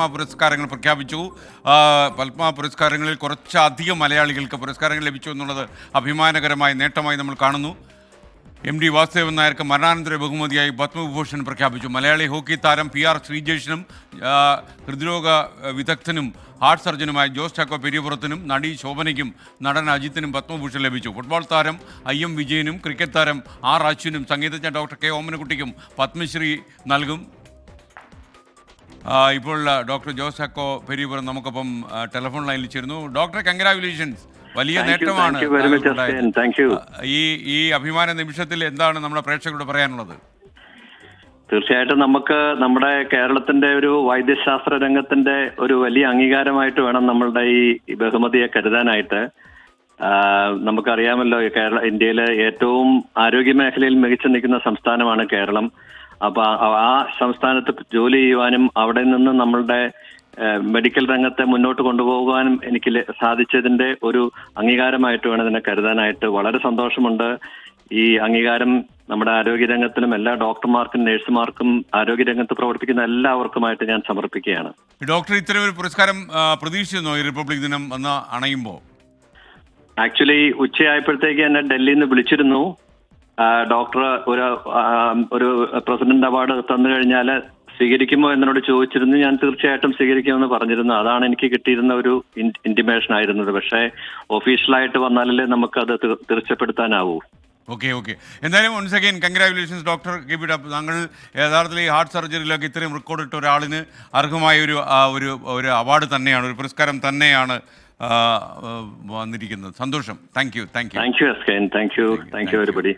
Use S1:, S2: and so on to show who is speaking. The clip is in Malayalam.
S1: പത്മ പുരസ്കാരങ്ങൾ പ്രഖ്യാപിച്ചു. പത്മ പുരസ്കാരങ്ങളിൽ കുറച്ചധികം മലയാളികൾക്ക് പുരസ്കാരങ്ങൾ ലഭിച്ചു എന്നുള്ളത് അഭിമാനകരമായ നേട്ടമായി നമ്മൾ കാണുന്നു. MD വാസുദേവൻ നായർക്ക് മരണാനന്തര ബഹുമതിയായി പത്മവിഭൂഷൺ പ്രഖ്യാപിച്ചു. മലയാളി ഹോക്കി താരം PR ശ്രീജേഷിനും ഹൃദ്രോഗ വിദഗ്ധനും ഹാർട്ട് സർജനുമായ ജോസ് ചാക്കോ പെരിയപുറത്തിനും നടി ശോഭനയ്ക്കും നടൻ അജിത്തിനും പത്മഭൂഷൺ ലഭിച്ചു. ഫുട്ബോൾ താരം IM വിജയനും ക്രിക്കറ്റ് താരം R അശ്വിനും സംഗീതജ്ഞ ഡോക്ടർ K ഓമനക്കുട്ടിക്കും പത്മശ്രീ നൽകും. ഇപ്പോൾ ഡോക്ടർ ജോസ് ചാക്കോ പെരിയപുറം നമുക്കൊപ്പം ടെലിഫോൺ ലൈനിൽ ചേരുന്നു. ഡോക്ടർ, കൺഗ്രാജുലേഷൻസ്, വലിയ നേട്ടമാണ്. ഈ അഭിമാന നിമിഷത്തിൽ എന്താണ് നമ്മുടെ പ്രേക്ഷകരോട് പറയാനുള്ളത്?
S2: തീർച്ചയായിട്ടും നമുക്ക് നമ്മുടെ കേരളത്തിന്റെ ഒരു വൈദ്യശാസ്ത്ര രംഗത്തിന്റെ ഒരു വലിയ അംഗീകാരമായിട്ട് വേണം നമ്മളുടെ ഈ ബഹുമതിയെ കരുതാനായിട്ട്. നമുക്കറിയാമല്ലോ, ഇന്ത്യയിലെ ഏറ്റവും ആരോഗ്യ മേഖലയിൽ മികച്ചു നിൽക്കുന്ന സംസ്ഥാനമാണ് കേരളം. അപ്പൊ ആ സംസ്ഥാനത്ത് ജോലി ചെയ്യുവാനും അവിടെ നിന്ന് നമ്മളുടെ മെഡിക്കൽ രംഗത്തെ മുന്നോട്ട് കൊണ്ടുപോകാനും എനിക്ക് സാധിച്ചതിന്റെ ഒരു അംഗീകാരമായിട്ട് വേണം ഇതിനെ കരുതാനായിട്ട്. വളരെ സന്തോഷമുണ്ട്. ഈ അംഗീകാരം നമ്മുടെ ആരോഗ്യരംഗത്തിനും എല്ലാ ഡോക്ടർമാർക്കും നഴ്സുമാർക്കും ആരോഗ്യരംഗത്ത് പ്രവർത്തിക്കുന്ന എല്ലാവർക്കുമായിട്ട് ഞാൻ സമർപ്പിക്കുകയാണ്.
S1: ഡോക്ടർ, ഇത്തരം ഒരു പുരസ്കാരം പ്രതീക്ഷിച്ചിരുന്നോ ഈ റിപ്പബ്ലിക് ദിനം വന്ന് അണയുമ്പോൾ?
S2: ആക്ച്വലി ഉച്ചയായപ്പോഴത്തേക്ക് എന്നെ ഡൽഹിയിൽ നിന്ന് വിളിച്ചിരുന്നു. ഡോക്ടർ ഒരു പ്രസിഡന്റ് അവാർഡ് തന്നു കഴിഞ്ഞാൽ സ്വീകരിക്കുമോ എന്നോട് ചോദിച്ചിരുന്നു. ഞാൻ തീർച്ചയായിട്ടും സ്വീകരിക്കുമെന്ന് പറഞ്ഞിരുന്നു. അതാണ് എനിക്ക് കിട്ടിയിരുന്ന ഒരു ഇന്റിമേഷൻ ആയിരുന്നത്. പക്ഷേ ഒഫീഷ്യലായിട്ട് വന്നാലല്ലേ നമുക്കത് തീർച്ചപ്പെടുത്താനാവൂ.
S1: ഓക്കെ. എന്തായാലും once again congratulations doctor. Keep it up. താങ്കൾ യഥാർത്ഥത്തിൽ ഈ ഹാർട്ട് സർജറിയിലൊക്കെ ഇത്രയും റെക്കോർഡ് ഇട്ട ഒരാളിന് അർഹമായ ഒരു അവാർഡ് തന്നെയാണ്, ഒരു പുരസ്കാരം തന്നെയാണ് വന്നിരിക്കുന്നത്. സന്തോഷം. താങ്ക് യു
S2: എസ്കേൻ. Thank you everybody.